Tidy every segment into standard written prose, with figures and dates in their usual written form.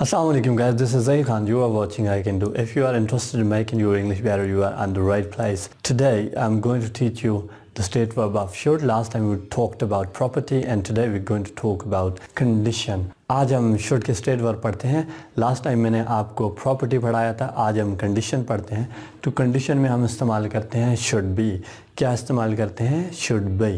Assalamualaikum guys, this is Zaheer Khan. You are watching I Can Do. If you are interested in making your English better, you are on the right place. Today I'm going to teach you the state verb of should. Last time we talked about property and today we're going to talk about condition. आज हम should के state verb पढ़ते हैं. Last time मैंने आपको property पढ़ाया था, आज हम condition पढ़ते हैं. तो condition में हम इस्तेमाल करते हैं should be. क्या इस्तेमाल करते हैं? should be.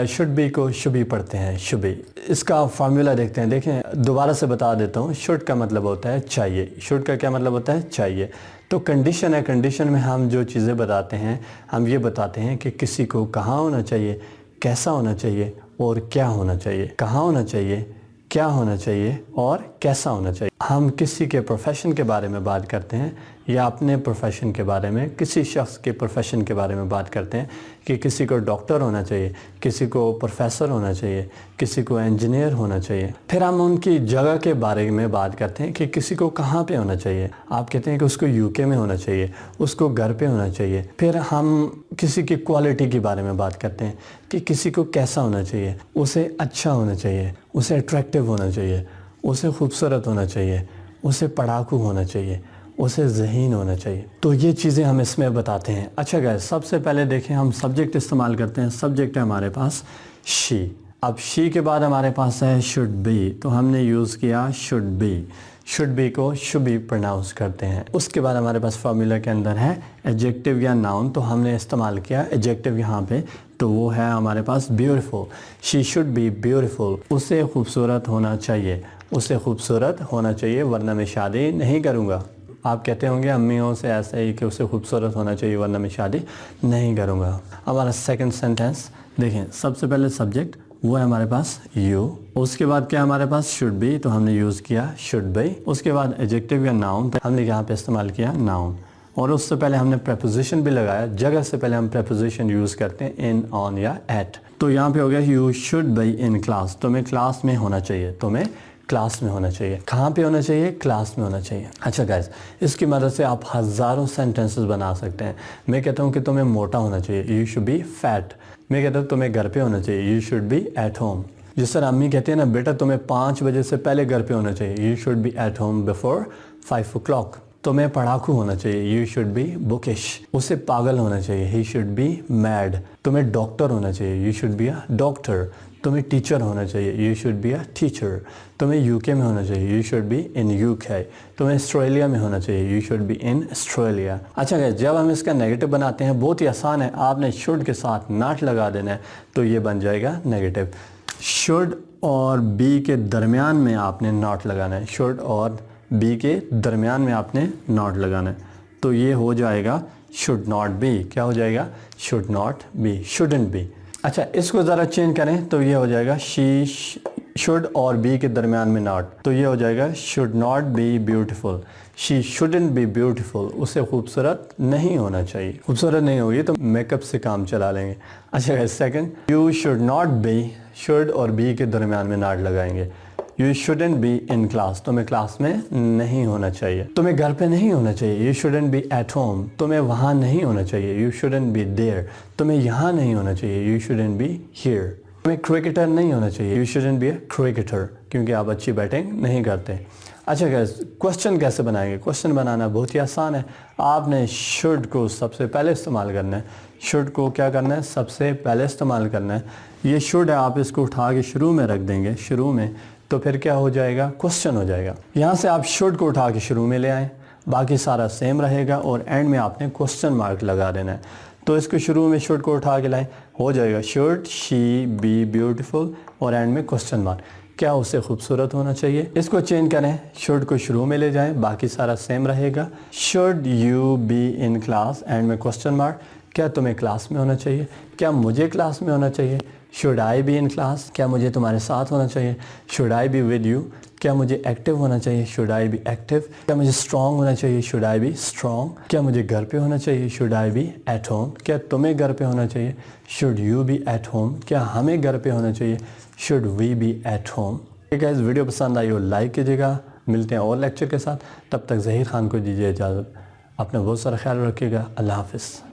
should be को should be पढ़ते हैं, should be. इसका फार्मूला देखते हैं. देखें, दोबारा से बता देता हूँ. should का मतलब होता है चाहिए. should का क्या मतलब होता है? चाहिए. तो कंडीशन है, कंडीशन में हम जो चीज़ें बताते हैं, हम ये बताते हैं कि किसी को कहाँ होना चाहिए, कैसा होना चाहिए और क्या होना चाहिए. कहाँ होना चाहिए, क्या होना चाहिए और कैसा होना चाहिए. हम किसी के प्रोफेशन के बारे में बात करते हैं या अपने प्रोफेशन के बारे में, किसी शख्स के प्रोफेशन के बारे में बात करते हैं कि किसी को डॉक्टर होना चाहिए, किसी को प्रोफेसर होना चाहिए, किसी को इंजीनियर होना चाहिए. फिर हम उनकी जगह के बारे में बात करते हैं कि किसी को कहाँ पे होना चाहिए. आप कहते हैं कि उसको यूके में होना चाहिए, उसको घर पे होना चाहिए. फिर हम किसी की क्वालिटी के बारे में बात करते हैं कि किसी को कैसा होना चाहिए. उसे अच्छा होना चाहिए, उसे अट्रैक्टिव होना चाहिए, उसे खूबसूरत होना चाहिए, उसे पढ़ाकू होना चाहिए, उसे ज़हीन होना चाहिए. तो ये चीज़ें हम इसमें बताते हैं. अच्छा गाइस, सबसे पहले देखें हम सब्जेक्ट इस्तेमाल करते हैं. सब्जेक्ट है हमारे पास शी. अब शी के बाद हमारे पास है शुड बी. तो हमने यूज़ किया शुड बी. शुड बी को शुड बी प्रोनाउंस करते हैं. उसके बाद हमारे पास फार्मूला के अंदर है एडजेक्टिव या नाउन. तो हमने इस्तेमाल किया एडजेक्टिव यहाँ पे. तो वो है हमारे पास beautiful. She should be beautiful. उसे खूबसूरत होना चाहिए, उसे खूबसूरत होना चाहिए वरना मैं शादी नहीं करूँगा. आप कहते होंगे अम्मियों से ऐसे ही कि उसे खूबसूरत होना चाहिए वरना मैं शादी नहीं करूँगा. हमारा सेकंड सेंटेंस देखें. सबसे पहले सब्जेक्ट वो है हमारे पास यू. उसके बाद क्या हमारे पास शुड बी. तो हमने यूज़ किया शुड बी. उसके बाद एडजेक्टिव या नाउन. तो हमने यहाँ पे इस्तेमाल किया नाउन. और उससे पहले हमने प्रेपोजिशन भी लगाया. जगह से पहले हम प्रेपोजिशन यूज़ करते हैं इन, ऑन या एट. तो यहाँ पे हो गया you should be in class. तुम्हें क्लास में होना चाहिए, तुम्हें क्लास में होना चाहिए. कहाँ पे होना चाहिए? क्लास में होना चाहिए. अच्छा गाइस, इसकी मदद से आप हज़ारों सेंटेंसेस बना सकते हैं. मैं कहता हूँ कि तुम्हें मोटा होना चाहिए, यू शुड बी फैट. मैं कहता हूँ तुम्हें घर पे होना चाहिए, you should be at home. जिस तरह अम्मी कहती है ना, बेटा तुम्हें 5 बजे से पहले घर पे होना चाहिए, you should be at home before 5 o'clock. तुम्हें पढ़ाकू होना चाहिए, यू शुड बी बुकिश. उसे पागल होना चाहिए, ही शुड बी मैड. तुम्हें डॉक्टर होना चाहिए, you should be a doctor. तुम्हें टीचर होना चाहिए, you should be a teacher. तुम्हें यूके में होना चाहिए, you should be in UK. तुम्हें ऑस्ट्रेलिया में होना चाहिए, you should be in Australia. अच्छा गाइस, जब हम इसका नेगेटिव बनाते हैं बहुत ही आसान है. आपने शुड के साथ नॉट लगा देना है तो ये बन जाएगा नेगेटिव. शुड और बी के दरमियान में आपने नॉट लगाना है. शुड और बी के दरमियान में आपने नॉट लगाना है. तो ये हो जाएगा शुड नॉट बी. क्या हो जाएगा? Should not be, shouldn't be. अच्छा, इसको ज़रा चेंज करें तो ये हो जाएगा शी शुड और बी के दरमियान में नॉट. तो ये हो जाएगा should not be beautiful. She shouldn't be beautiful. उसे खूबसूरत नहीं होना चाहिए. खूबसूरत नहीं होगी तो मेकअप से काम चला लेंगे. अच्छा, second, you should not be. Should और बी के दरमियान में नॉट लगाएंगे. You shouldn't be in class. तुम्हें क्लास में नहीं होना चाहिए. तुम्हें घर पे नहीं होना चाहिए, you shouldn't be at home. तुम्हें वहाँ नहीं होना चाहिए, यू शुडंट बी देयर. तुम्हें यहाँ नहीं होना चाहिए, यू शुडंट बी हियर. तुम्हें क्रिकेटर नहीं होना चाहिए, you shouldn't be a cricketer, क्योंकि आप अच्छी बैटिंग नहीं करते. अच्छा गाइस, क्वेश्चन कैसे बनाएंगे? क्वेश्चन बनाना बहुत ही आसान है. आपने शुड को सबसे पहले इस्तेमाल करना है. शुड को क्या करना है? सबसे पहले इस्तेमाल करना है. ये शुड है, आप इसको उठा के शुरू में रख देंगे, शुरू में. तो फिर क्या हो जाएगा? क्वेश्चन हो जाएगा. यहाँ से आप शुड को उठा के शुरू में ले आएँ, बाकी सारा सेम रहेगा और एंड में आपने क्वेश्चन मार्क लगा देना है. तो इसको शुरू में शुड को उठा के लाएँ, हो जाएगा शुड शी बी ब्यूटीफुल और एंड में क्वेश्चन मार्क. क्या उसे खूबसूरत होना चाहिए? इसको चेंज करें, शुड को शुरू में ले जाएं, बाकी सारा सेम रहेगा. Should you B in class, and में क्वेश्चन मार्क. क्या तुम्हें क्लास में होना चाहिए? क्या मुझे क्लास में होना चाहिए? Should I be in class. क्या मुझे तुम्हारे साथ होना चाहिए? Should I be with you. क्या मुझे एक्टिव होना चाहिए? Should I be active. क्या मुझे स्ट्रॉन्ग होना चाहिए? Should I be strong. क्या मुझे घर पे होना चाहिए? Should I be at home. क्या तुम्हें घर पे होना चाहिए? Should you be at home. क्या हमें घर पे होना चाहिए? Should we be at home. ठीक है, इस वीडियो पसंद आई हो लाइक कीजिएगा. मिलते हैं और लेक्चर के साथ. तब तक ज़हीर खान को दीजिए इजाज़त. अपना बहुत सारा ख्याल रखिएगा. अल्लाह हाफ़िज़.